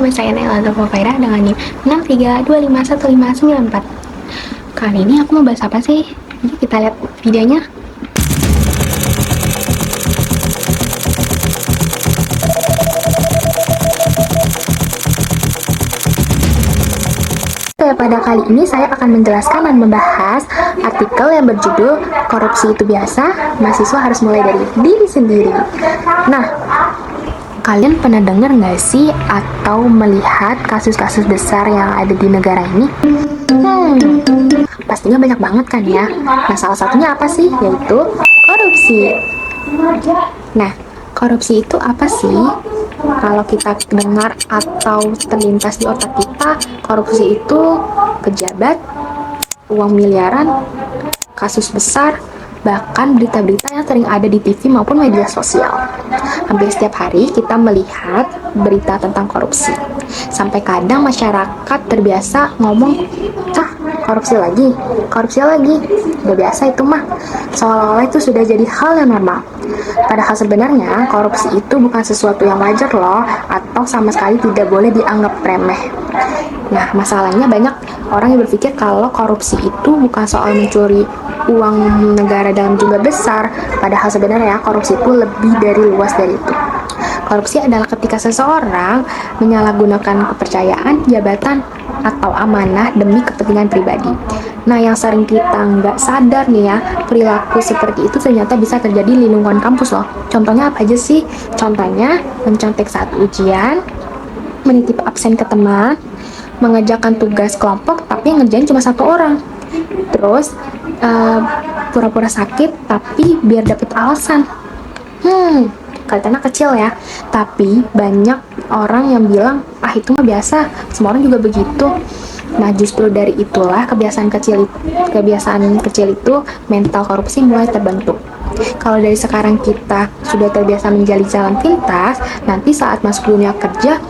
bersama saya Naila Zulfaira dengan NIM 632515994. Kali ini aku mau bahas apa sih? Yuk kita lihat videonya. Pada kali ini saya akan menjelaskan dan membahas artikel yang berjudul Korupsi Itu Biasa, Mahasiswa Harus Mulai Dari Diri Sendiri. Nah, kalian pernah dengar nggak sih atau melihat kasus-kasus besar yang ada di negara ini? Pastinya banyak banget kan ya. Nah, salah satunya apa sih? Yaitu korupsi. Nah, korupsi itu apa sih? Kalau kita dengar atau terlintas di otak kita, korupsi itu pejabat, uang miliaran, kasus besar, bahkan berita-berita yang sering ada di TV maupun media sosial. Hampir setiap hari kita melihat berita tentang korupsi. Sampai kadang masyarakat terbiasa ngomong, korupsi lagi. Udah biasa itu mah. Seolah-olah itu sudah jadi hal yang normal. Padahal sebenarnya korupsi itu bukan sesuatu yang wajar loh, atau sama sekali tidak boleh dianggap remeh. Nah, masalahnya banyak orang yang berpikir kalau korupsi itu bukan soal mencuri uang negara dalam jumlah besar, padahal sebenarnya korupsi itu lebih dari luas dari itu. Korupsi adalah ketika seseorang menyalahgunakan kepercayaan, jabatan, atau amanah demi kepentingan pribadi. Nah, yang sering kita nggak sadar nih ya, perilaku seperti itu ternyata bisa terjadi di lingkungan kampus loh. Contohnya apa aja sih? Contohnya, mencontek saat ujian, menitip absen ke teman, mengerjakan tugas kelompok tapi ngerjain cuma satu orang. Terus, pura-pura sakit tapi biar dapet alasan. Kelihatannya kecil ya, tapi banyak orang yang bilang, itu mah biasa, semua orang juga begitu. Nah, justru dari itulah kebiasaan kecil itu mental korupsi mulai terbentuk. Kalau dari sekarang kita sudah terbiasa menjadi jalan pintas, nanti saat masuk dunia kerja,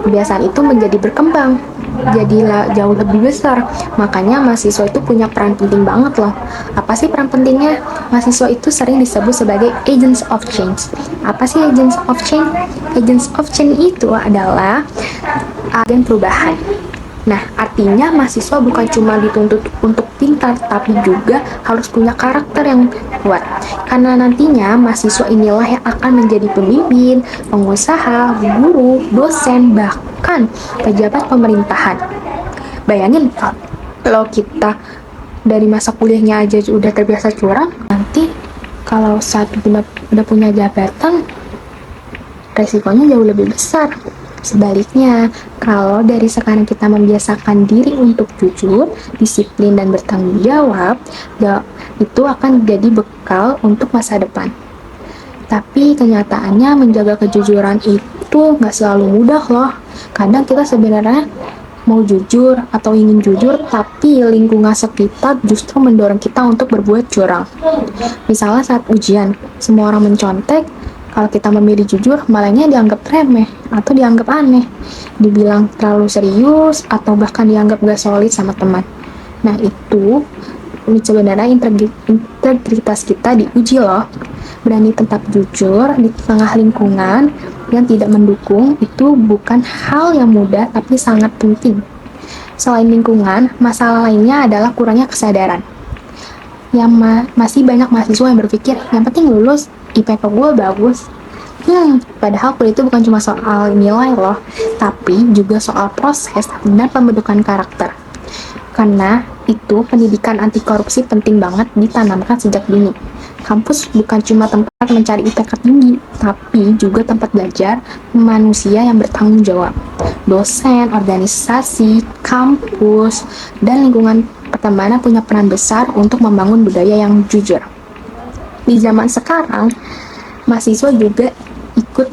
kebiasaan itu menjadi berkembang, jadilah jauh lebih besar. Makanya mahasiswa itu punya peran penting banget loh. Apa sih peran pentingnya? Mahasiswa itu sering disebut sebagai agents of change. Apa sih agents of change? Agents of change itu adalah agen perubahan. Nah, artinya mahasiswa bukan cuma dituntut untuk pintar, tapi juga harus punya karakter yang kuat. Karena nantinya mahasiswa inilah yang akan menjadi pemimpin, pengusaha, guru, dosen, bahkan pejabat pemerintahan. Bayangin kalau kita dari masa kuliahnya aja udah terbiasa curang, nanti kalau saat udah punya jabatan, resikonya jauh lebih besar. Sebaliknya, kalau dari sekarang kita membiasakan diri untuk jujur, disiplin, dan bertanggung jawab, itu akan jadi bekal untuk masa depan. Tapi kenyataannya menjaga kejujuran itu nggak selalu mudah loh. Kadang kita sebenarnya mau jujur atau ingin jujur, tapi lingkungan sekitar justru mendorong kita untuk berbuat curang. Misalnya saat ujian, semua orang mencontek. Kalau kita memilih jujur, malahnya dianggap remeh atau dianggap aneh, dibilang terlalu serius, atau bahkan dianggap gak solid sama teman. Nah, itu sebenarnya integritas kita diuji loh. Berani tetap jujur di tengah lingkungan yang tidak mendukung itu bukan hal yang mudah, tapi sangat penting. Selain lingkungan, masalah lainnya adalah kurangnya kesadaran. Yang masih banyak mahasiswa yang berpikir, yang penting lulus, IPK gue bagus. Padahal kuliah itu bukan cuma soal nilai loh, tapi juga soal proses dan pembentukan karakter. Karena itu pendidikan anti korupsi penting banget ditanamkan sejak dini. Kampus bukan cuma tempat mencari IPK tinggi, tapi juga tempat belajar manusia yang bertanggung jawab. Dosen, organisasi, kampus, dan lingkungan pertemanan punya peran besar untuk membangun budaya yang jujur. Di zaman sekarang, mahasiswa juga ikut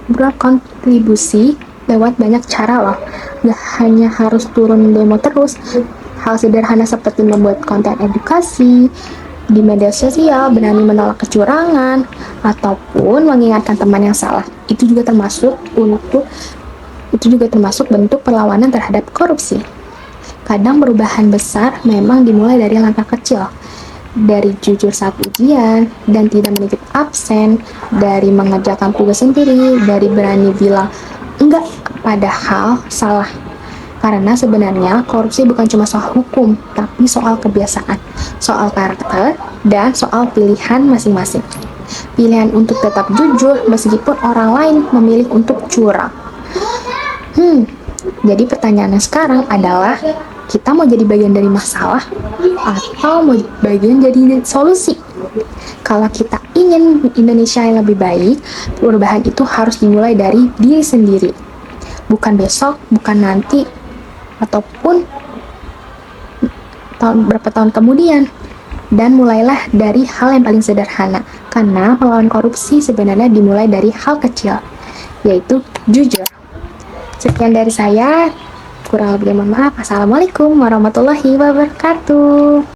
berkontribusi lewat banyak cara loh. Gak hanya harus turun demo terus. Hal sederhana seperti membuat konten edukasi di media sosial, berani menolak kecurangan, ataupun mengingatkan teman yang salah. Itu juga termasuk bentuk perlawanan terhadap korupsi. Kadang perubahan besar memang dimulai dari langkah kecil. Dari jujur saat ujian, dan tidak menitip absen, dari mengerjakan tugas sendiri, dari berani bilang Enggak, padahal salah. Karena sebenarnya korupsi bukan cuma soal hukum, tapi soal kebiasaan, soal karakter, dan soal pilihan masing-masing. Pilihan untuk tetap jujur meskipun orang lain memilih untuk curang. Jadi pertanyaannya sekarang adalah, kita mau jadi bagian dari masalah atau mau bagian jadi solusi? Kalau kita ingin Indonesia yang lebih baik, perubahan itu harus dimulai dari diri sendiri. Bukan besok, bukan nanti, ataupun berapa tahun kemudian. Dan mulailah dari hal yang paling sederhana, karena melawan korupsi sebenarnya dimulai dari hal kecil, yaitu jujur. Sekian dari saya, kurang lebih mohon maaf. Assalamualaikum warahmatullahi wabarakatuh.